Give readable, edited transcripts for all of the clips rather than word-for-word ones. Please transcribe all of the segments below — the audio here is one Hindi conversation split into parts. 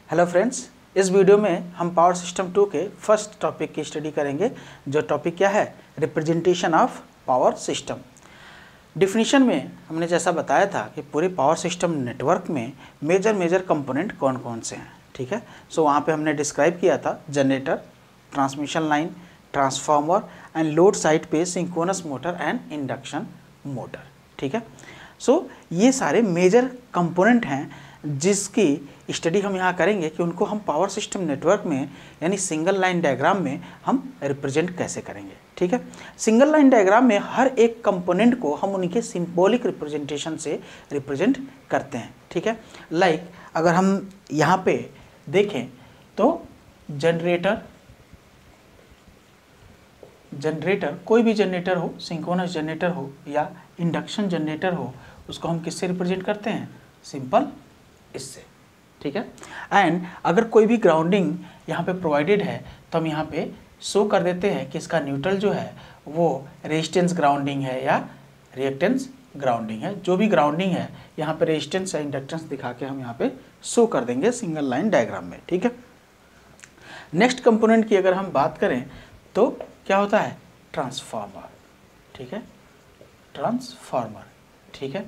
हेलो फ्रेंड्स, इस वीडियो में हम पावर सिस्टम 2 के फर्स्ट टॉपिक की स्टडी करेंगे। जो टॉपिक क्या है? Representation of power system. Definition में हमने जैसा बताया था कि पूरे पावर सिस्टम नेटवर्क में मेजर कंपोनेंट कौन कौन से हैं। ठीक है, सो वहाँ पे हमने डिस्क्राइब किया था generator, transmission line, transformer and load side पे synchronous motor and induction motor. ठीक है, सो ये सारे मेजर कंपोनेंट हैं जिसकी स्टडी हम यहाँ करेंगे कि उनको हम पावर सिस्टम नेटवर्क में यानी सिंगल लाइन डायग्राम में हम रिप्रेजेंट कैसे करेंगे। ठीक है, सिंगल लाइन डायग्राम में हर एक कंपोनेंट को हम उनके सिंबॉलिक रिप्रेजेंटेशन से रिप्रेजेंट करते हैं। ठीक है, लाइक अगर हम यहाँ पे देखें तो जनरेटर कोई भी जनरेटर हो, सिंक्रोनस जनरेटर हो या इंडक्शन जनरेटर हो, उसको हम किससे रिप्रेजेंट करते हैं? सिंपल इससे। ठीक है, एंड अगर कोई भी ग्राउंडिंग यहाँ पे प्रोवाइडेड है तो हम यहाँ पे शो कर देते हैं कि इसका न्यूट्रल जो है वो रेजिस्टेंस ग्राउंडिंग है या रिएक्टेंस ग्राउंडिंग है। जो भी ग्राउंडिंग है यहाँ पे रेजिस्टेंस या इंडक्टेंस दिखा के हम यहाँ पे शो कर देंगे सिंगल लाइन डायग्राम में। ठीक है, नेक्स्ट कंपोनेंट की अगर हम बात करें तो क्या होता है? ट्रांसफार्मर। ठीक है, ट्रांसफार्मर। ठीक है,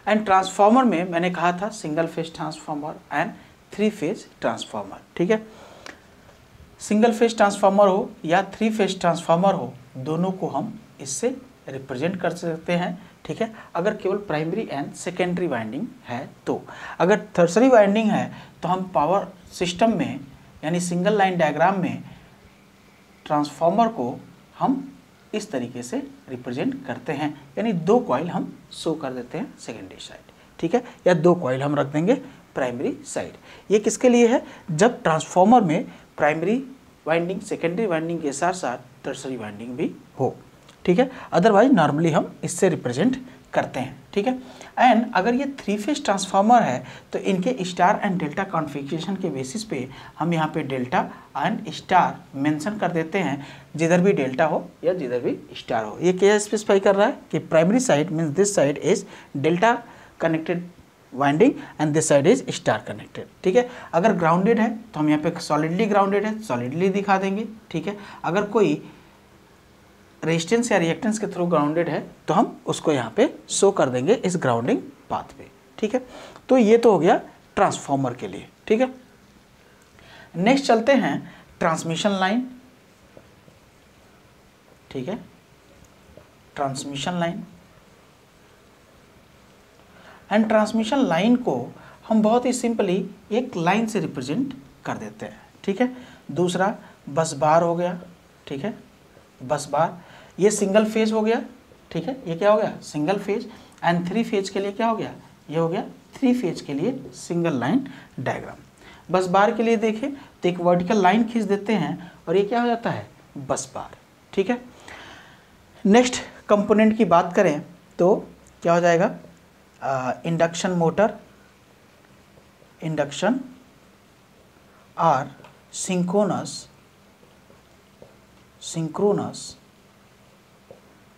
एंड ट्रांसफार्मर में मैंने कहा था single phase transformer and 3 phase transformer. ठीक है, सिंगल फेज ट्रांसफार्मर हो या 3 फेज ट्रांसफार्मर हो, दोनों को हम इससे रिप्रेजेंट कर सकते हैं। ठीक है, अगर केवल प्राइमरी एंड सेकेंडरी वाइंडिंग है तो। अगर टर्सरी वाइंडिंग है तो हम पावर सिस्टम में यानी सिंगल लाइन डायग्राम में ट्रांसफार्मर को हम इस तरीके से रिप्रेजेंट करते हैं, यानी 2 कॉइल हम शो कर देते हैं सेकेंडरी साइड। ठीक है, या 2 कॉइल हम रख देंगे प्राइमरी साइड। ये किसके लिए है? जब ट्रांसफार्मर में प्राइमरी वाइंडिंग, सेकेंडरी वाइंडिंग के साथ साथ टर्सरी वाइंडिंग भी हो। ठीक है, अदरवाइज नॉर्मली हम इससे रिप्रेजेंट करते हैं। ठीक है, एंड अगर ये 3 फेज ट्रांसफार्मर है तो इनके स्टार एंड डेल्टा कॉन्फ़िगरेशन के बेसिस पे हम यहाँ पे डेल्टा एंड स्टार मेंशन कर देते हैं, जिधर भी डेल्टा हो या जिधर भी स्टार हो। ये क्या स्पेसिफाई कर रहा है कि primary side means this side is delta connected winding and this side is star connected. ठीक है, अगर ग्राउंडेड है तो हम यहाँ पे सॉलिडली ग्राउंडेड है, सॉलिडली दिखा देंगे। ठीक है, अगर कोई रेजिस्टेंस या रिएक्टेंस के थ्रू ग्राउंडेड है तो हम उसको यहाँ पे शो कर देंगे इस ग्राउंडिंग पाथ पे। ठीक है, तो ये तो हो गया ट्रांसफार्मर के लिए। ठीक है, नेक्स्ट चलते हैं ट्रांसमिशन लाइन। ठीक है, transmission line and transmission line को हम बहुत ही सिंपली एक लाइन से रिप्रेजेंट कर देते हैं। ठीक है, दूसरा बस बार हो गया। ठीक है, बस बार ये सिंगल फेज हो गया। ठीक है, ये क्या हो गया? Single phase. एंड 3 फेज के लिए क्या हो गया? ये हो गया 3 फेज के लिए सिंगल लाइन डायग्राम। बस बार के लिए देखें तो एक वर्टिकल लाइन खींच देते हैं और ये क्या हो जाता है? बस बार। ठीक है, नेक्स्ट कंपोनेंट की बात करें तो क्या हो जाएगा? इंडक्शन मोटर, इंडक्शन और सिंक्रोनस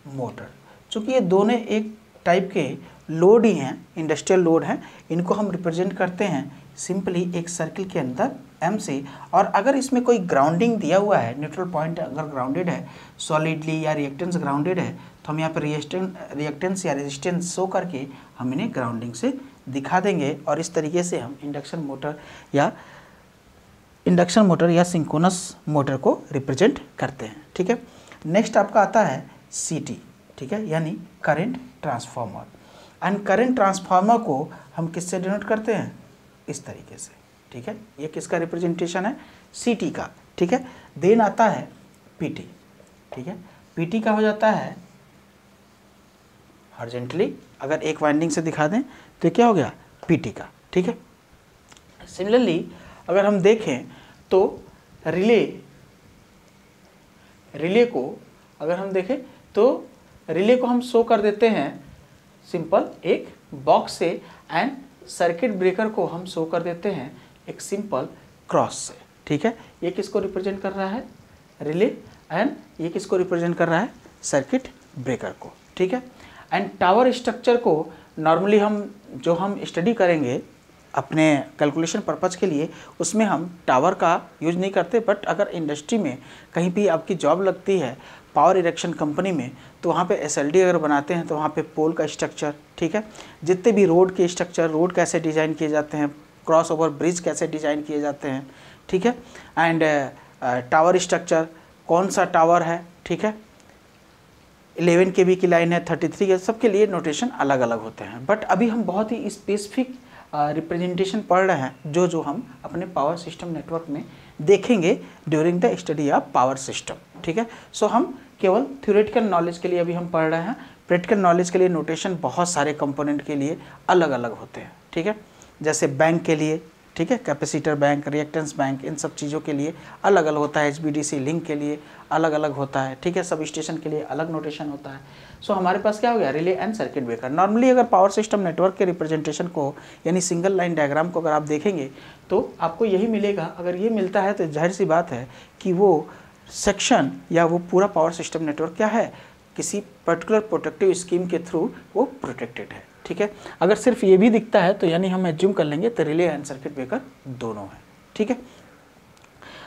मोटर। चूँकि ये दोनों एक टाइप के लोड ही हैं, इंडस्ट्रियल लोड हैं, इनको हम रिप्रेजेंट करते हैं सिंपली एक सर्किल के अंदर एम से। और अगर इसमें कोई ग्राउंडिंग दिया हुआ है, न्यूट्रल पॉइंट अगर ग्राउंडेड है, सॉलिडली या रिएक्टेंस ग्राउंडेड है, तो हम यहाँ पर रिएक्टेंस या रेजिस्टेंस शो करके हम इन्हें ग्राउंडिंग से दिखा देंगे। और इस तरीके से हम इंडक्शन मोटर या सिंक्रोनस मोटर को रिप्रेजेंट करते हैं। ठीक है, नेक्स्ट आपका आता है सीटी। ठीक है, यानी current transformer. And current transformer को हम किससे डिनोट करते हैं? इस तरीके से। ठीक है, ये किसका रिप्रेजेंटेशन है? सीटी का। ठीक है, देन आता है पीटी। ठीक है, पीटी का हो जाता है हॉरिजॉन्टली। अगर एक वाइंडिंग से दिखा दें तो क्या हो गया? पीटी का। ठीक है, सिमिलरली अगर हम देखें तो रिले को अगर हम देखें तो रिले को हम शो कर देते हैं सिंपल एक बॉक्स से, एंड सर्किट ब्रेकर को हम शो कर देते हैं एक सिंपल क्रॉस से। ठीक है, ये किसको रिप्रेजेंट कर रहा है? रिले। एंड ये किसको रिप्रेजेंट कर रहा है? सर्किट ब्रेकर को। ठीक है, एंड टावर स्ट्रक्चर को नॉर्मली हम स्टडी करेंगे अपने कैलकुलेशन पर्पज़ के लिए उसमें हम टावर का यूज नहीं करते, बट अगर इंडस्ट्री में कहीं भी आपकी जॉब लगती है पावर इरेक्शन कंपनी में, तो वहाँ पे SLD अगर बनाते हैं तो वहाँ पे पोल का स्ट्रक्चर, ठीक है, जितने भी रोड के स्ट्रक्चर, रोड कैसे डिज़ाइन किए जाते हैं, क्रॉस ओवर ब्रिज कैसे डिज़ाइन किए जाते हैं, ठीक है, एंड टावर स्ट्रक्चर, कौन सा टावर है, ठीक है, 11 kV की लाइन है, 33 के, सबके लिए नोटेशन अलग अलग होते हैं। बट अभी हम बहुत ही स्पेसिफिक रिप्रेजेंटेशन पढ़ रहे हैं जो हम अपने पावर सिस्टम नेटवर्क में देखेंगे during the study of power system, ठीक है। सो हम केवल थ्योरेटिकल नॉलेज के लिए अभी हम पढ़ रहे हैं, प्रैक्टिकल नॉलेज के लिए नोटेशन बहुत सारे कंपोनेंट के लिए अलग अलग होते हैं, ठीक है। जैसे बैंक के लिए, ठीक है, कैपेसिटर बैंक, रिएक्टेंस बैंक, इन सब चीज़ों के लिए अलग अलग होता है, HVDC लिंक के लिए अलग अलग होता है, ठीक है, सब स्टेशन के लिए अलग नोटेशन होता है। सो हमारे पास क्या हो गया, relay and circuit breaker. Normally अगर पावर सिस्टम नेटवर्क के रिप्रेजेंटेशन को यानी सिंगल लाइन डायग्राम को अगर आप देखेंगे तो आपको यही मिलेगा। अगर ये मिलता है तो जाहिर सी बात है कि वो सेक्शन या वो पूरा पावर सिस्टम नेटवर्क क्या है, किसी पर्टिकुलर प्रोटेक्टिव स्कीम के थ्रू वो प्रोटेक्टेड है, ठीक है। अगर सिर्फ ये भी दिखता है तो यानी हम एज्यूम कर लेंगे तो रिले एंड सर्किट ब्रेकर दोनों हैं, ठीक है।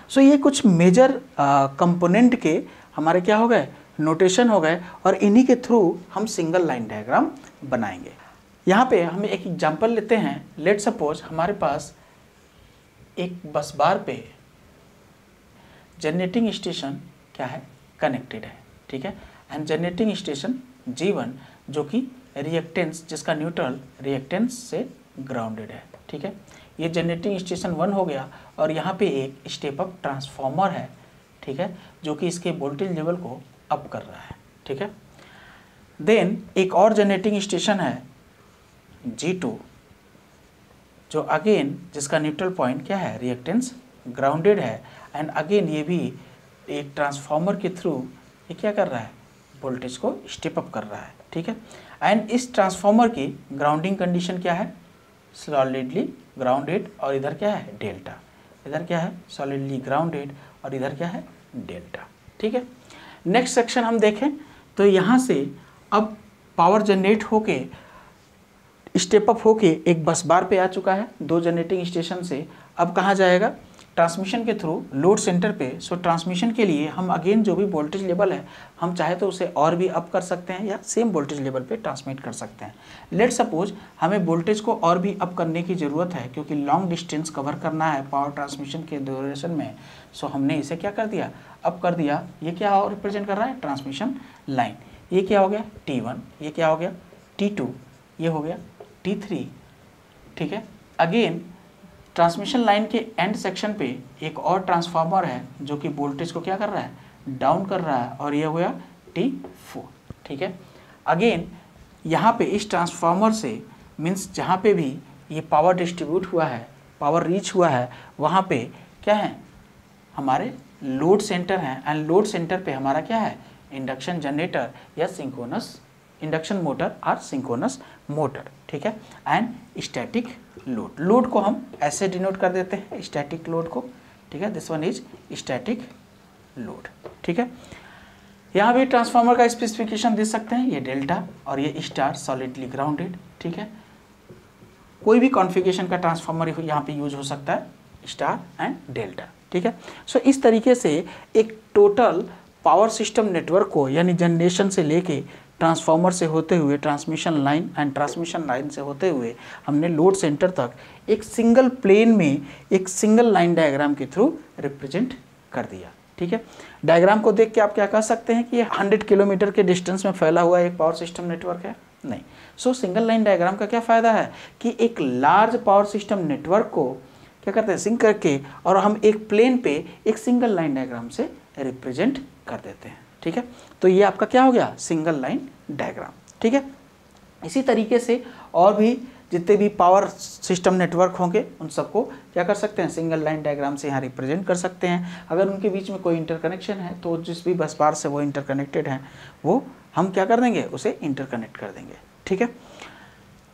सो ये कुछ मेजर कंपोनेंट के हमारे क्या हो गए, नोटेशन हो गए, और इन्हीं के थ्रू हम सिंगल लाइन डायग्राम बनाएंगे। यहाँ पे हम एक एग्जांपल लेते हैं। लेट सपोज हमारे पास एक बस बार पे जनरेटिंग स्टेशन क्या है, कनेक्टेड है, ठीक है, एंड जनरेटिंग स्टेशन G1 जो कि रिएक्टेंस, जिसका न्यूट्रल रिएक्टेंस से ग्राउंडेड है, ठीक है। ये जनरेटिंग स्टेशन 1 हो गया, और यहाँ पे एक स्टेप अप ट्रांसफार्मर है, ठीक है, जो कि इसके वोल्टेज लेवल को अप कर रहा है, ठीक है। देन एक और जनरेटिंग स्टेशन है G2 जो अगेन जिसका न्यूट्रल पॉइंट क्या है, रिएक्टेंस ग्राउंडेड है, एंड अगेन ये भी एक ट्रांसफार्मर के थ्रू ये क्या कर रहा है, वोल्टेज को स्टेप अप कर रहा है, ठीक है। एंड इस ट्रांसफार्मर की ग्राउंडिंग कंडीशन क्या है, सॉलिडली ग्राउंडेड, और इधर क्या है, डेल्टा, इधर क्या है, सॉलिडली ग्राउंडेड, और इधर क्या है, डेल्टा, ठीक है। नेक्स्ट सेक्शन हम देखें तो यहाँ से अब पावर जनरेट होके स्टेप अप होके एक बस बार पे आ चुका है 2 जनरेटिंग स्टेशन से। अब कहाँ जाएगा, ट्रांसमिशन के थ्रू लोड सेंटर पे। सो ट्रांसमिशन के लिए हम अगेन जो भी वोल्टेज लेवल है हम चाहे तो उसे और भी अप कर सकते हैं या सेम वोल्टेज लेवल पे ट्रांसमिट कर सकते हैं। लेट सपोज हमें वोल्टेज को और भी अप करने की ज़रूरत है क्योंकि लॉन्ग डिस्टेंस कवर करना है पावर ट्रांसमिशन के ड्यूरेशन में। सो हमने इसे क्या कर दिया, अप कर दिया। ये क्या रिप्रेजेंट कर रहा है, ट्रांसमिशन लाइन। ये क्या हो गया, T1, ये क्या हो गया, T2, ये हो गया T3, ठीक है। अगेन ट्रांसमिशन लाइन के एंड सेक्शन पे एक और ट्रांसफार्मर है जो कि वोल्टेज को क्या कर रहा है, डाउन कर रहा है, और ये हो गया T4, ठीक है। अगेन यहाँ पे इस ट्रांसफार्मर से मीन्स जहाँ पे भी ये पावर डिस्ट्रीब्यूट हुआ है, पावर रीच हुआ है, वहाँ पे क्या है, हमारे लोड सेंटर हैं, एंड लोड सेंटर पे हमारा क्या है, इंडक्शन जनरेटर या सिंक्रोनस इंडक्शन मोटर और सिंक्रोनस मोटर, ठीक है। एंड स्टैटिक लोड, लोड को हम ऐसे डिनोट कर देते हैं, स्टैटिक लोड को, ठीक है। This one is static load, ठीक है। यहाँ भी ट्रांसफार्मर का स्पेसिफिकेशन दे सकते हैं, ये डेल्टा और ये स्टार सॉलिडली ग्राउंडेड, ठीक है। कोई भी कॉन्फ़िगरेशन का ट्रांसफार्मर यहाँ पे यूज हो सकता है, स्टार एंड डेल्टा, ठीक है। सो इस तरीके से एक टोटल पावर सिस्टम नेटवर्क को यानी जनरेशन से लेके ट्रांसफार्मर से होते हुए transmission line and transmission line से होते हुए हमने लोड सेंटर तक एक सिंगल प्लेन में एक सिंगल लाइन डायग्राम के थ्रू रिप्रेजेंट कर दिया, ठीक है। डायग्राम को देख के आप क्या कह सकते हैं कि ये 100 किलोमीटर के डिस्टेंस में फैला हुआ एक पावर सिस्टम नेटवर्क है, नहीं। सो सिंगल लाइन डायग्राम का क्या फ़ायदा है कि एक लार्ज पावर सिस्टम नेटवर्क को क्या करते हैं, सिंक करके, और हम एक प्लेन पे एक सिंगल लाइन डायग्राम से रिप्रेजेंट कर देते हैं, ठीक है। तो ये आपका क्या हो गया, सिंगल लाइन डायग्राम, ठीक है। इसी तरीके से और भी जितने भी पावर सिस्टम नेटवर्क होंगे उन सबको क्या कर सकते हैं, सिंगल लाइन डायग्राम से यहाँ रिप्रेजेंट कर सकते हैं। अगर उनके बीच में कोई इंटरकनेक्शन है तो जिस भी बस बार से वो इंटरकनेक्टेड हैं वो हम क्या कर देंगे, उसे इंटरकनेक्ट कर देंगे, ठीक है।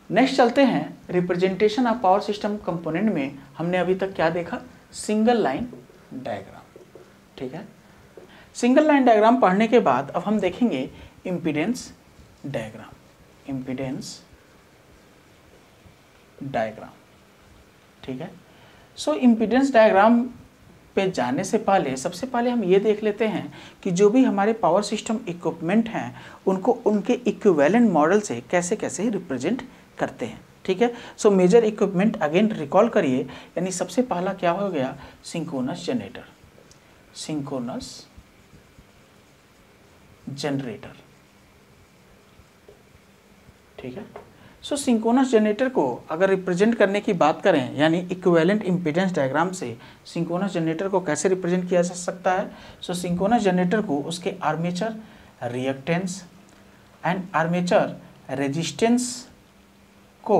नेक्स्ट चलते हैं representation of power system component में। हमने अभी तक क्या देखा, सिंगल लाइन डायग्राम, ठीक है। सिंगल लाइन डायग्राम पढ़ने के बाद अब हम देखेंगे इम्पीडेंस डायग्राम, इम्पीडेंस डायग्राम, ठीक है। सो इम्पीडेंस डायग्राम पे जाने से पहले सबसे पहले हम ये देख लेते हैं कि जो भी हमारे पावर सिस्टम इक्विपमेंट हैं उनको उनके इक्विवेलेंट मॉडल से कैसे कैसे रिप्रेजेंट करते हैं, ठीक है। So major equipment again recall करिए, यानी सबसे पहला क्या हो गया, सिंक्रोनस जनरेटर, सिंक्रोनस जनरेटर, ठीक है। सो सिंक्रोनस जनरेटर को अगर रिप्रेजेंट करने की बात करें, यानी इक्विवेलेंट इम्पीडेंस डायग्राम से सिंक्रोनस जनरेटर को कैसे रिप्रेजेंट किया जा सकता है। सो सिंक्रोनस जनरेटर को उसके armature reactance and armature resistance को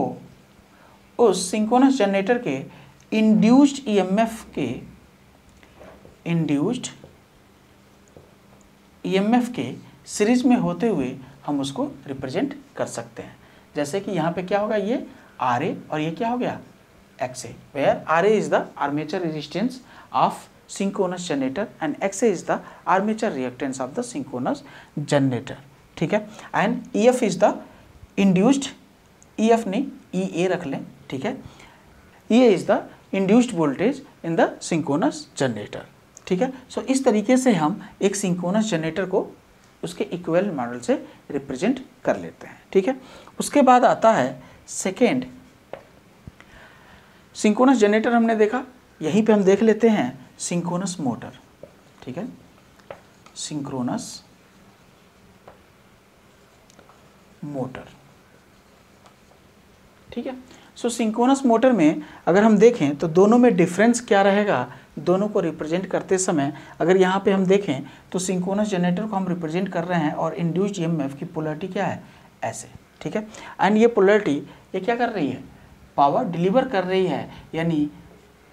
उस सिंक्रोनस जनरेटर के इंड्यूस्ड ईएमएफ के सीरीज में होते हुए हम उसको रिप्रेजेंट कर सकते हैं। जैसे कि यहाँ पे क्या होगा, ये RA और ये क्या हो गया, XA, where RA is the armature resistance of synchronous generator and XA is the armature reactance of the synchronous generator, ठीक है। And EF is the induced, EF नहीं EA रख लें, ठीक है। EA is the induced voltage in the synchronous generator, ठीक है। सो इस तरीके से हम एक सिंक्रोनस जनरेटर को उसके इक्विवेलेंट मॉडल से रिप्रेजेंट कर लेते हैं, ठीक है। उसके बाद आता है सेकेंड, सिंक्रोनस जनरेटर हमने देखा, यहीं पे हम देख लेते हैं सिंक्रोनस मोटर, ठीक है, सिंक्रोनस मोटर, ठीक है। सो सिंक्रोनस मोटर में अगर हम देखें तो दोनों में डिफरेंस क्या रहेगा, दोनों को रिप्रेजेंट करते समय अगर यहाँ पे हम देखें तो सिंक्रोनस जनरेटर को हम रिप्रेजेंट कर रहे हैं और इंड्यूस्ड ईएमएफ की पोलैरिटी क्या है, ऐसे, ठीक है। एंड ये पोलैरिटी ये क्या कर रही है, पावर डिलीवर कर रही है, यानी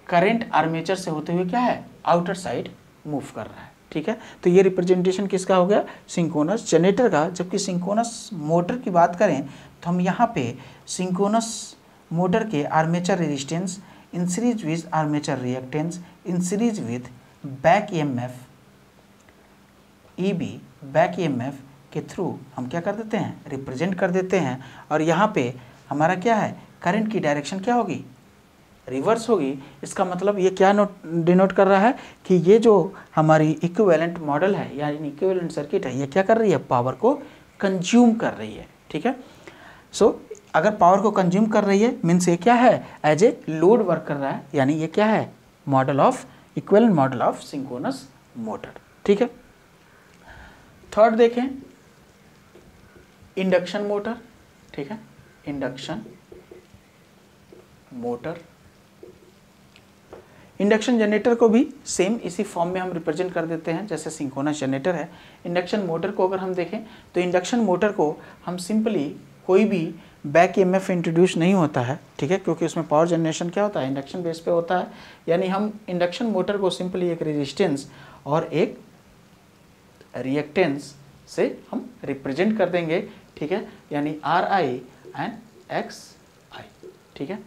करंट आर्मेचर से होते हुए क्या है, आउटर साइड मूव कर रहा है, ठीक है। तो ये रिप्रेजेंटेशन किसका हो गया, सिंक्रोनस जनरेटर का। जबकि सिंक्रोनस मोटर की बात करें तो हम यहाँ पे सिंक्रोनस मोटर के armature resistance in series with armature reactance in series with back EMF EB, back EMF के थ्रू हम क्या कर देते हैं, रिप्रेजेंट कर देते हैं। और यहाँ पे हमारा क्या है, करंट की डायरेक्शन क्या होगी, रिवर्स होगी। इसका मतलब ये क्या डिनोट कर रहा है कि ये जो हमारी इक्विवेलेंट मॉडल है यानी इक्विवेलेंट सर्किट है, ये क्या कर रही है, पावर को कंज्यूम कर रही है, ठीक है। सो अगर पावर को कंज्यूम कर रही है मीन्स ये क्या है, एज ए लोड वर्क कर रहा है, यानी ये क्या है, model of equivalent model of synchronous motor, ठीक है। थर्ड देखें इंडक्शन मोटर, ठीक है, इंडक्शन मोटर। इंडक्शन जनरेटर को भी सेम इसी फॉर्म में हम रिप्रेजेंट कर देते हैं जैसे सिंक्रोनस जनरेटर है। इंडक्शन मोटर को अगर हम देखें तो इंडक्शन मोटर को हम सिंपली कोई भी बैक ईएमएफ इंट्रोड्यूस नहीं होता है, ठीक है, क्योंकि उसमें पावर जनरेशन क्या होता है, इंडक्शन बेस पे होता है। यानी हम इंडक्शन मोटर को सिंपली एक रेजिस्टेंस और एक रिएक्टेंस से हम रिप्रेजेंट कर देंगे, ठीक है, यानी RI एंड XI, ठीक है।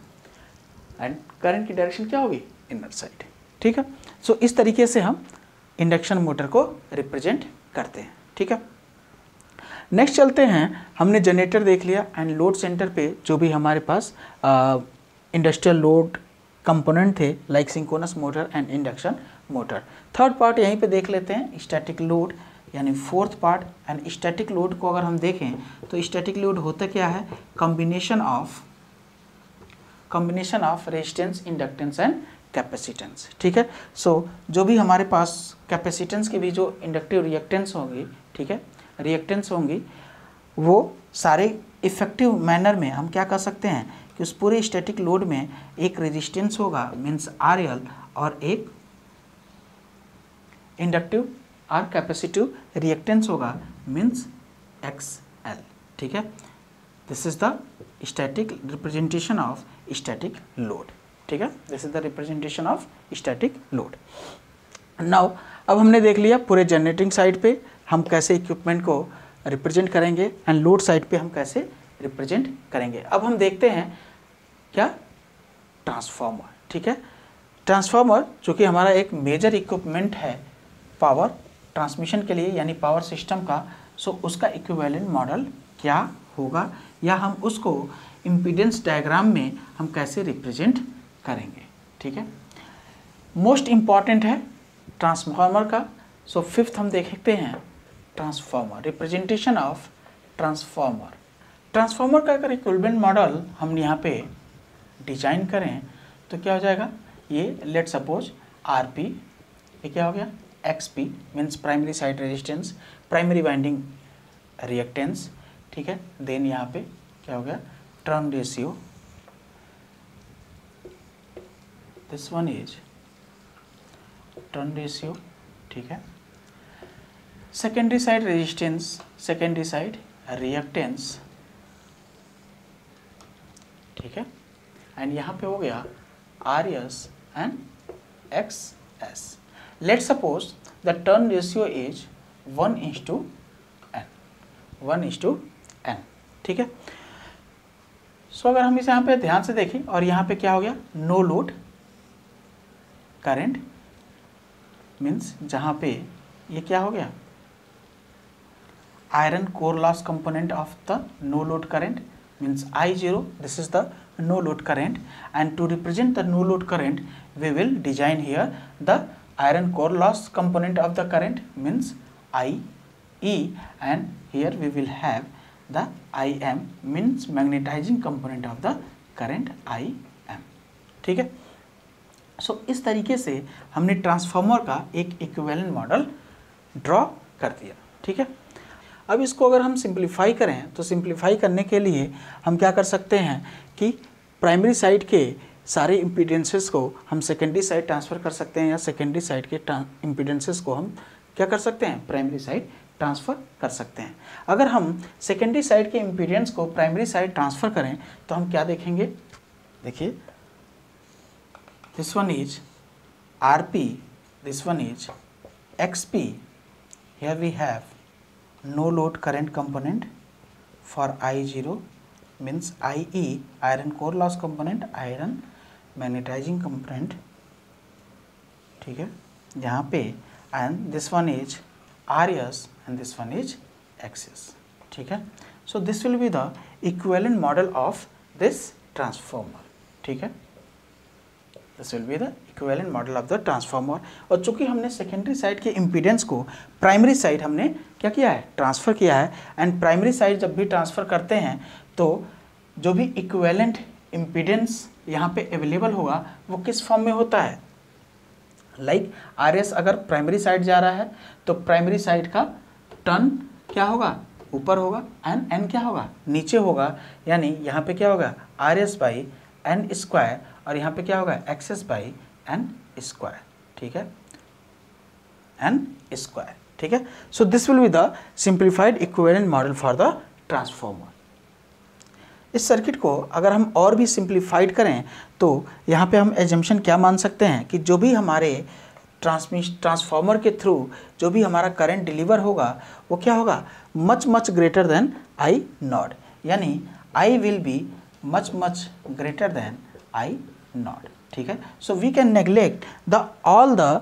एंड करंट की डायरेक्शन क्या होगी, इनर साइड, ठीक है। सो इस तरीके से हम इंडक्शन मोटर को रिप्रेजेंट करते हैं, ठीक है। नेक्स्ट चलते हैं, हमने जनरेटर देख लिया एंड लोड सेंटर पे जो भी हमारे पास इंडस्ट्रियल लोड कंपोनेंट थे like synchronous motor and induction motor. Third part यहीं पे देख लेते हैं, स्टैटिक लोड, यानी fourth part. And static load को अगर हम देखें तो स्टैटिक लोड होता क्या है, combination of resistance, inductance and capacitance, ठीक है। सो जो भी हमारे पास कैपेसिटेंस की भी जो इंडक्टिव रिएक्टेंस होगी, ठीक है, रिएक्टेंस होंगी, वो सारे इफेक्टिव मैनर में हम क्या कर सकते हैं कि उस पूरे स्टैटिक लोड में एक रेजिस्टेंस होगा मीन्स RL और एक इंडक्टिव और कैपेसिटिव रिएक्टेंस होगा मीन्स XL, ठीक है। This is the static representation of static load, ठीक है, this is the representation of static load. Now अब हमने देख लिया पूरे जनरेटिंग साइड पे हम कैसे इक्विपमेंट को रिप्रेजेंट करेंगे एंड लोड साइड पे हम कैसे रिप्रेजेंट करेंगे। अब हम देखते हैं क्या, ट्रांसफार्मर, ठीक है। ट्रांसफार्मर जो कि हमारा एक मेजर इक्विपमेंट है पावर ट्रांसमिशन के लिए यानी पावर सिस्टम का, सो उसका इक्विवेलेंट मॉडल क्या होगा या हम उसको इम्पीडेंस डायग्राम में हम कैसे रिप्रेजेंट करेंगे। ठीक है, मोस्ट इम्पॉर्टेंट है ट्रांसफार्मर का। सो फिफ्थ हम देखते हैं transformer, representation of transformer. Transformer का अगर इक्विवेलेंट मॉडल हम यहाँ पे डिजाइन करें तो क्या हो जाएगा, ये लेट सपोज आर पी, ये क्या हो गया x P means primary side resistance, primary winding reactance. ठीक है, देन यहाँ पे क्या हो गया turn ratio, this one is turn ratio. ठीक है, secondary side resistance, secondary side reactance. ठीक है, एंड यहाँ पे हो गया R S and x S. Let suppose the turn ratio is 1:n, 1:n। ठीक है, सो अगर हम इसे यहाँ पे ध्यान से देखें और यहाँ पे क्या हो गया नो लोड करंट, मीन्स जहाँ पे ये क्या हो गया iron core loss component of the no load current means I0, this is the no load current, and to represent the no load current we will design here the iron core loss component of the current means IE, and here we will have the IM means magnetizing component of the current IM। ठीक है, सो इस तरीके से हमने ट्रांसफार्मर का एक इक्विवेलेंट मॉडल ड्रॉ कर दिया। ठीक है, अब इसको अगर हम सिंप्लीफाई करें तो सिंप्लीफाई करने के लिए हम क्या कर सकते हैं कि प्राइमरी साइड के सारे इम्पीडेंसेस को हम सेकेंडरी साइड ट्रांसफ़र कर सकते हैं, या सेकेंडरी साइड के इम्पीडेंसेस को हम क्या कर सकते हैं प्राइमरी साइड ट्रांसफ़र कर सकते हैं। अगर हम सेकेंडरी साइड के इम्पीडेंस को प्राइमरी साइड ट्रांसफ़र करें तो हम क्या देखेंगे, देखिए this one is R P, this one is X P, here we have no load current component for I0 means IE iron core loss component, iron magnetizing component। ठीक है, यहाँ पे and this one is RS and this one is XS। ठीक है, so this will be the equivalent model of this transformer। ठीक है, this will be the equivalent model of the transformer. और चूंकि हमने सेकेंडरी साइड के इम्पीडेंस को प्राइमरी साइड हमने क्या किया है ट्रांसफ़र किया है, एंड प्राइमरी साइड जब भी ट्रांसफ़र करते हैं तो जो भी इक्विवेलेंट इम्पीडेंस यहाँ पे अवेलेबल होगा वो किस फॉर्म में होता है, लाइक आर एस अगर प्राइमरी साइड जा रहा है तो प्राइमरी साइड का टर्न क्या होगा ऊपर होगा, एंड एन क्या होगा नीचे होगा, यानी यहाँ पे क्या होगा R S by N square, और यहाँ पे क्या होगा एक्सेस बाई एन स्क्वायर। ठीक है, एन स्क्वायर। ठीक है, so this will be the simplified equivalent model for the transformer. इस सर्किट को अगर हम और भी सिंप्लीफाइड करें तो यहाँ पे हम एजम्पशन क्या मान सकते हैं कि जो भी हमारे ट्रांसफार्मर के थ्रू जो भी हमारा करंट डिलीवर होगा वो क्या होगा much greater than I naught, यानी I will be much greater than I naught. ठीक है, so we can neglect the all the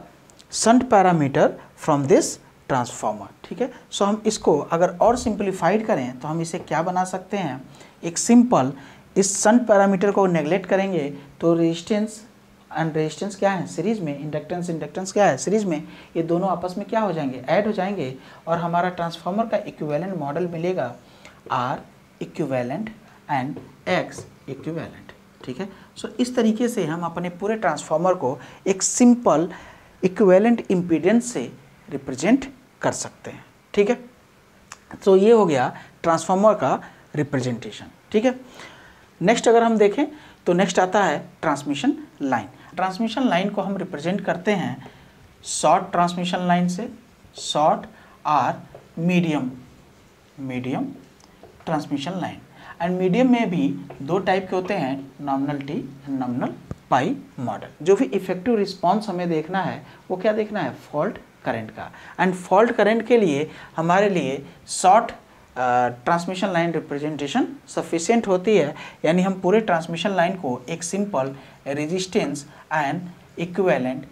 shunt parameter from this transformer. ठीक है, सो हम इसको अगर और सिंप्लीफाइड करें तो हम इसे क्या बना सकते हैं, एक सिंपल इस शंट पैरामीटर को नेग्लेक्ट करेंगे तो रेजिस्टेंस एंड रेजिस्टेंस क्या है सीरीज में, इंडक्टेंस क्या है सीरीज में, ये दोनों आपस में क्या हो जाएंगे ऐड हो जाएंगे, और हमारा ट्रांसफार्मर का इक्विवेलेंट मॉडल मिलेगा R equivalent and X equivalent. ठीक है, सो इस तरीके से हम अपने पूरे ट्रांसफार्मर को एक सिंपल इक्विवेलेंट इम्पीडेंस से रिप्रेजेंट कर सकते हैं। ठीक है, तो ये हो गया ट्रांसफार्मर का रिप्रेजेंटेशन। ठीक है, नेक्स्ट अगर हम देखें तो नेक्स्ट आता है ट्रांसमिशन लाइन। ट्रांसमिशन लाइन को हम रिप्रेजेंट करते हैं शॉर्ट ट्रांसमिशन लाइन से, short or medium transmission line, and medium में भी दो टाइप के होते हैं, nominal T and nominal pi model. जो भी इफेक्टिव रिस्पांस हमें देखना है वो क्या देखना है फॉल्ट करंट का, एंड फॉल्ट करंट के लिए हमारे लिए short transmission line representation sufficient होती है, यानी हम पूरे ट्रांसमिशन लाइन को एक simple resistance and equivalent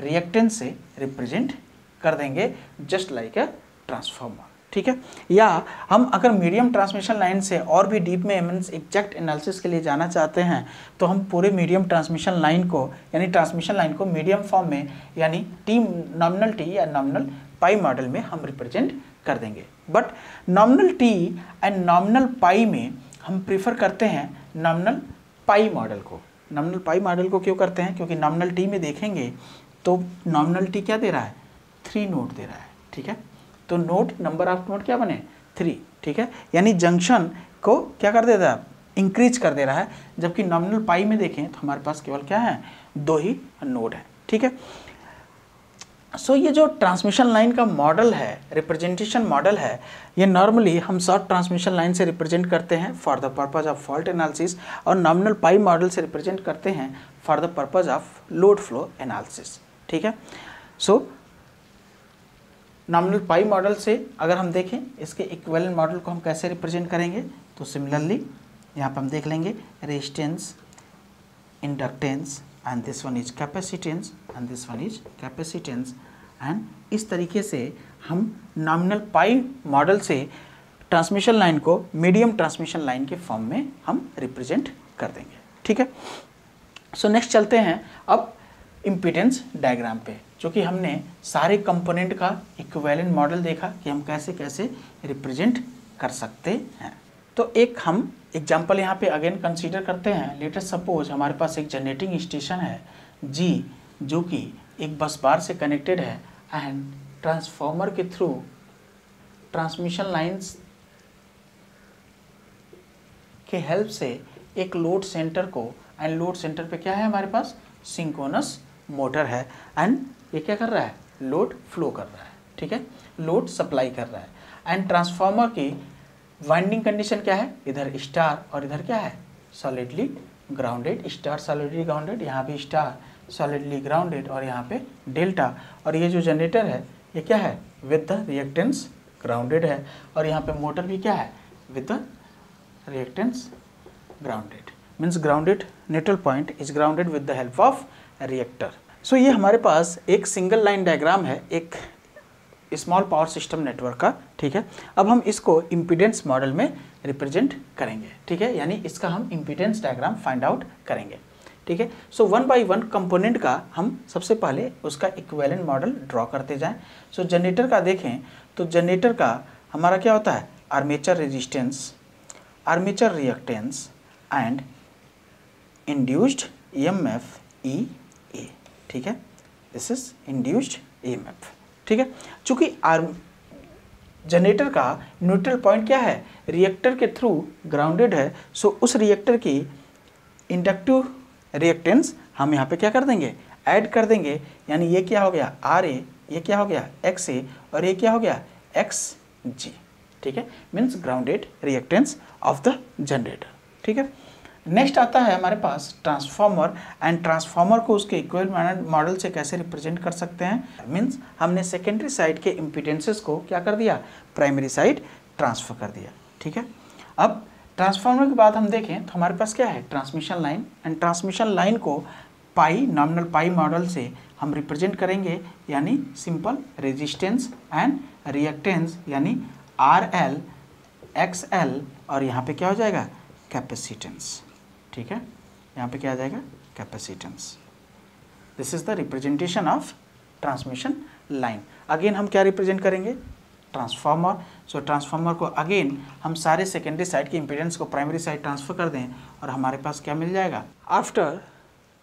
reactance से रिप्रेजेंट कर देंगे जस्ट लाइक अ ट्रांसफार्मर। ठीक है। या हम अगर मीडियम ट्रांसमिशन लाइन से और भी डीप में मीन्स एग्जैक्ट एनालिसिस के लिए जाना चाहते हैं तो हम पूरे मीडियम ट्रांसमिशन लाइन को यानी ट्रांसमिशन लाइन को मीडियम फॉर्म में यानी टी नॉमिनल टी या नॉमिनल पाई मॉडल में हम रिप्रेजेंट कर देंगे। But nominal T and nominal पाई में हम प्रीफर करते हैं नॉमिनल पाई मॉडल को। नॉमिनल पाई मॉडल को क्यों करते हैं? क्योंकि नॉमिनल टी में देखेंगे तो नॉमिनल टी क्या दे रहा है? 3 नोड दे रहा है, ठीक है। तो नोड नंबर ऑफ नोड क्या बने? 3, ठीक है। यानी जंक्शन को क्या कर देता है? इंक्रीज कर दे रहा है। जबकि नॉमिनल पाई में देखें तो हमारे पास केवल क्या है? 2 ही नोड है, ठीक है। सो ये जो ट्रांसमिशन लाइन का मॉडल है, रिप्रेजेंटेशन मॉडल है, ये नॉर्मली हम शॉर्ट ट्रांसमिशन लाइन से रिप्रेजेंट करते हैं for the purpose of fault analysis और नॉमिनल पाई मॉडल से रिप्रेजेंट करते हैं for the purpose of load flow analysis, ठीक है। सो नॉमिनल पाई मॉडल से अगर हम देखें इसके इक्विवेलेंट मॉडल को हम कैसे रिप्रेजेंट करेंगे तो सिमिलरली यहाँ पर हम देख लेंगे resistance, inductance and this one is capacitance and this one is capacitance and इस तरीके से हम नॉमिनल पाई मॉडल से ट्रांसमिशन लाइन को मीडियम ट्रांसमिशन लाइन के फॉर्म में हम रिप्रेजेंट कर देंगे, ठीक है। सो नेक्स्ट चलते हैं अब इम्पीडेंस डायग्राम पे, जो कि हमने सारे कंपोनेंट का इक्विवेलेंट मॉडल देखा कि हम कैसे कैसे रिप्रेजेंट कर सकते हैं। तो एक हम एग्जाम्पल यहाँ पे अगेन कंसीडर करते हैं। लेट अस सपोज हमारे पास एक जनरेटिंग स्टेशन है जी, जो कि एक बस बार से कनेक्टेड है एंड ट्रांसफार्मर के थ्रू ट्रांसमिशन लाइंस के हेल्प से एक लोड सेंटर को, एंड लोड सेंटर पे क्या है हमारे पास? सिंक्रोनस मोटर है एंड ये क्या कर रहा है? लोड फ्लो कर रहा है, ठीक है, लोड सप्लाई कर रहा है। एंड ट्रांसफार्मर की वाइंडिंग कंडीशन क्या है? इधर स्टार और इधर क्या है? Solidly grounded, star solidly grounded, यहाँ भी स्टार सॉलिडली ग्राउंडेड और यहाँ पे डेल्टा। और ये जो जनरेटर है ये क्या है? विद द रिएक्टेंस ग्राउंडेड है और यहाँ पे मोटर भी क्या है? With the reactance grounded, means grounded neutral point is grounded with the help of reactor. So ये हमारे पास एक सिंगल लाइन डायग्राम है एक स्मॉल पावर सिस्टम नेटवर्क का, ठीक है। अब हम इसको इम्पीडेंस मॉडल में रिप्रेजेंट करेंगे, ठीक है, यानी इसका हम इम्पीडेंस डायग्राम फाइंड आउट करेंगे, ठीक है। सो 1 बाय 1 कंपोनेंट का हम सबसे पहले उसका इक्विवेलेंट मॉडल ड्रॉ करते जाएं। सो जनरेटर का देखें तो जनरेटर का हमारा क्या होता है? Armature resistance, armature reactance and induced EMF EA, ठीक है, दिस इज इंड्यूस्ड ईएमएफ, ठीक है। चूंकि जनरेटर का न्यूट्रल पॉइंट क्या है? रिएक्टर के थ्रू ग्राउंडेड है, सो उस रिएक्टर की इंडक्टिव रिएक्टेंस हम यहाँ पे क्या कर देंगे? ऐड कर देंगे, यानी ये क्या हो गया? RA, ये क्या हो गया? XA और ये क्या हो गया? XG, ठीक है, means grounded reactance of the generator, ठीक है। नेक्स्ट आता है हमारे पास ट्रांसफार्मर एंड ट्रांसफार्मर को उसके इक्विवेलेंट मॉडल से कैसे रिप्रेजेंट कर सकते हैं? मीन्स हमने सेकेंडरी साइड के इम्पीडेंसेस को क्या कर दिया? प्राइमरी साइड ट्रांसफर कर दिया, ठीक है। अब ट्रांसफार्मर के बाद हम देखें तो हमारे पास क्या है? Transmission line, and transmission line को पाई नॉमिनल पाई मॉडल से हम रिप्रेजेंट करेंगे, यानी सिंपल रेजिस्टेंस एंड रिएक्टेंस, यानी RL XL और यहाँ पे क्या हो जाएगा? कैपेसिटेंस, ठीक है, यहाँ पे क्या आ जाएगा? Capacitance. This is the representation of transmission line. Again हम क्या रिप्रेजेंट करेंगे? ट्रांसफार्मर। सो ट्रांसफार्मर को अगेन हम सारे सेकेंडरी साइड के इंपीडेंस को प्राइमरी साइड ट्रांसफर कर दें और हमारे पास क्या मिल जाएगा? After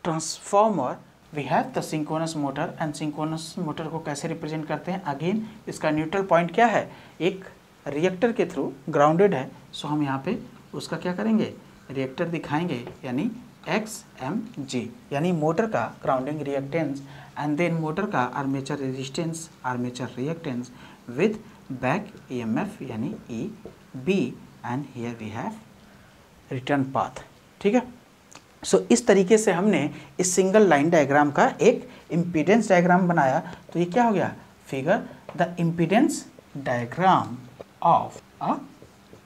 transformer we have the synchronous motor, and synchronous motor को कैसे रिप्रेजेंट करते हैं? अगेन इसका न्यूट्रल पॉइंट क्या है? एक रिएक्टर के थ्रू ग्राउंडेड है, सो हम यहाँ पे उसका क्या करेंगे? रिएक्टर दिखाएंगे, यानी XMG, यानी मोटर का grounding reactance and then motor का armature resistance, armature reactance with back EMF यानी EB, and here we have return path, ठीक है। सो इस तरीके से हमने इस सिंगल लाइन डायग्राम का एक इम्पीडेंस डायग्राम बनाया। तो ये क्या हो गया? Figure the impedance diagram of a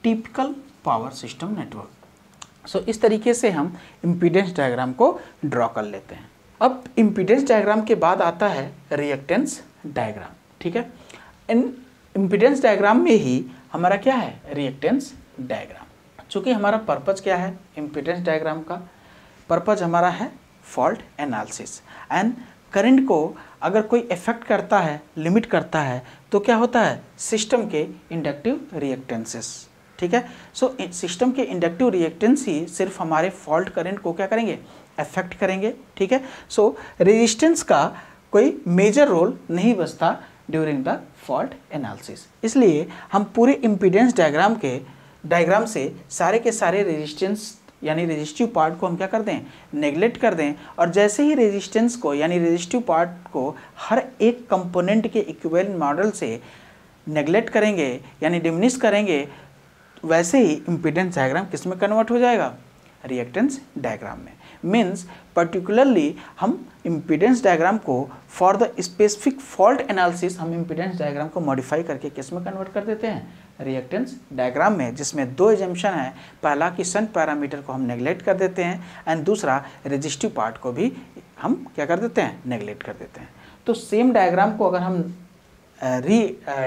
typical power system network. So इस तरीके से हम इम्पीडेंस डायग्राम को ड्रॉ कर लेते हैं। अब इम्पीडेंस डायग्राम के बाद आता है रिएक्टेंस डायग्राम, ठीक है। इन इम्पीडेंस डायग्राम में ही हमारा क्या है, रिएक्टेंस डायग्राम। चूँकि हमारा पर्पज़ क्या है इम्पीडेंस डायग्राम का, पर्पज़ हमारा है फॉल्ट एनालिसिस। एंड करंट को अगर कोई इफेक्ट करता है, लिमिट करता है, तो क्या होता है, सिस्टम के इंडक्टिव रिएक्टेंसेस। ठीक है, सो सिस्टम के इंडक्टिव रिएक्टेंस ही सिर्फ हमारे फॉल्ट करंट को क्या करेंगे, अफेक्ट करेंगे। ठीक है, सो रेजिस्टेंस का कोई मेजर रोल नहीं बचता ड्यूरिंग द फॉल्ट एनालिसिस। इसलिए हम पूरे इम्पीडेंस डायग्राम से सारे के सारे रेजिस्टेंस यानी रेजिस्टिव पार्ट को हम क्या कर दें, नेगलेक्ट कर दें। और जैसे ही रेजिस्टेंस को यानी रेजिस्टिव पार्ट को हर एक कंपोनेंट के इक्विवेलेंट मॉडल से नेगलेक्ट करेंगे यानी डिमिनिश करेंगे, वैसे ही इम्पीडेंस डायग्राम किस में कन्वर्ट हो जाएगा, रिएक्टेंस डायग्राम में। मीन्स पर्टिकुलरली हम इम्पीडेंस डायग्राम को for the specific fault analysis हम इम्पीडेंस डायग्राम को मॉडिफाई करके किस में कन्वर्ट कर देते हैं, रिएक्टेंस डायग्राम में, जिसमें दो एजम्पशन है। पहला कि शन पैरामीटर को हम नेगलेक्ट कर देते हैं एंड दूसरा रेजिस्टिव पार्ट को भी हम क्या कर देते हैं, नेगलेक्ट कर देते हैं। तो सेम डायग्राम को अगर हम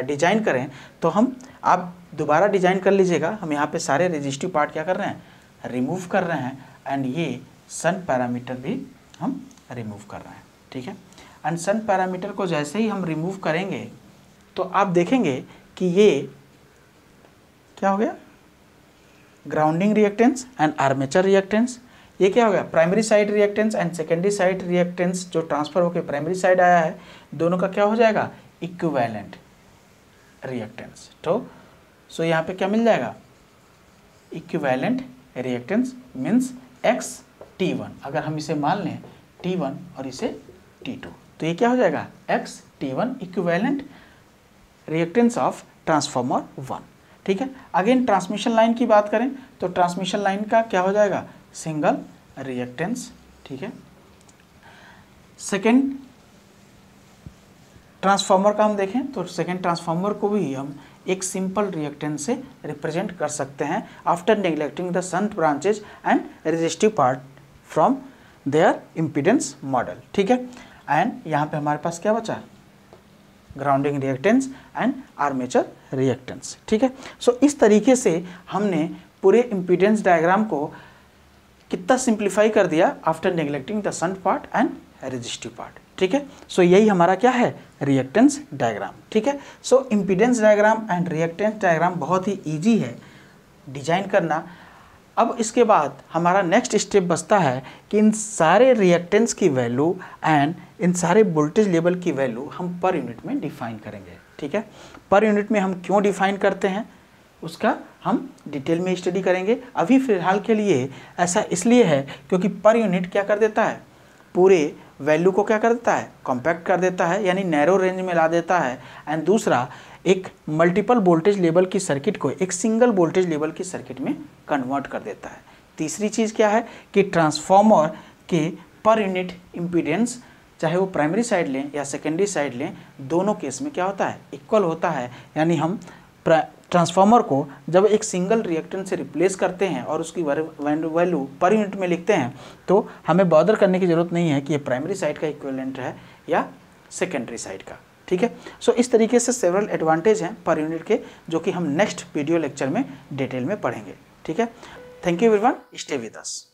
डिजाइन करें तो हम आप दोबारा डिजाइन कर लीजिएगा। हम यहाँ पे सारे रेजिस्टिव पार्ट क्या कर रहे हैं, रिमूव कर रहे हैं एंड ये सन पैरामीटर भी हम रिमूव कर रहे हैं। ठीक है, एंड सन पैरामीटर को जैसे ही हम रिमूव करेंगे तो आप देखेंगे कि ये क्या हो गया, grounding reactance and armature reactance. ये क्या हो गया, primary side reactance and secondary side reactance जो ट्रांसफर होकर प्राइमरी साइड आया है, दोनों का क्या हो जाएगा, इक्विवेलेंट रिएक्टेंस। तो सो यहाँ पे क्या मिल जाएगा, equivalent reactance means x T1। अगर हम इसे मान लें T1 और इसे T2 तो ये क्या हो जाएगा, x T1 equivalent reactance of transformer 1। ठीक है, अगेन ट्रांसमिशन लाइन की बात करें तो ट्रांसमिशन लाइन का क्या हो जाएगा, सिंगल रिएक्टेंस। ठीक है, सेकेंड ट्रांसफार्मर का हम देखें तो सेकेंड ट्रांसफार्मर को भी हम एक सिंपल रिएक्टेंस से रिप्रेजेंट कर सकते हैं after neglecting the shunt branches and resistive part from their impedance model. ठीक है, एंड यहाँ पे हमारे पास क्या बचा, grounding reactance and armature reactance. ठीक है, सो इस तरीके से हमने पूरे इम्पीडेंस डायग्राम को कितना सिंप्लीफाई कर दिया after neglecting the shunt part and resistive part. ठीक है, सो यही हमारा क्या है, रिएक्टेंस डायग्राम। ठीक है, so impedance diagram and reactance diagram बहुत ही इजी है डिजाइन करना। अब इसके बाद हमारा नेक्स्ट स्टेप बचता है कि इन सारे रिएक्टेंस की वैल्यू एंड इन सारे वोल्टेज लेवल की वैल्यू हम पर यूनिट में डिफाइन करेंगे। ठीक है, पर यूनिट में हम क्यों डिफाइन करते हैं उसका हम डिटेल में स्टडी करेंगे। अभी फ़िलहाल के लिए ऐसा इसलिए है क्योंकि पर यूनिट क्या कर देता है, पूरे वैल्यू को क्या कर देता है, कॉम्पैक्ट कर देता है यानी नैरो रेंज में ला देता है। एंड दूसरा एक मल्टीपल वोल्टेज लेवल की सर्किट को एक सिंगल वोल्टेज लेवल की सर्किट में कन्वर्ट कर देता है। तीसरी चीज़ क्या है कि ट्रांसफार्मर के पर यूनिट इम्पीडेंस चाहे वो प्राइमरी साइड लें या सेकेंडरी साइड लें, दोनों केस में क्या होता है, इक्वल होता है। यानी हम ट्रांसफार्मर को जब एक सिंगल रिएक्टेंस से रिप्लेस करते हैं और उसकी वैल्यू पर यूनिट में लिखते हैं तो हमें बॉदर करने की ज़रूरत नहीं है कि ये प्राइमरी साइड का इक्विवेलेंट है या सेकेंडरी साइड का। ठीक है, सो इस तरीके से सेवरल एडवांटेज हैं पर यूनिट के, जो कि हम नेक्स्ट वीडियो लेक्चर में डिटेल में पढ़ेंगे। ठीक है, thank you everyone, stay with us.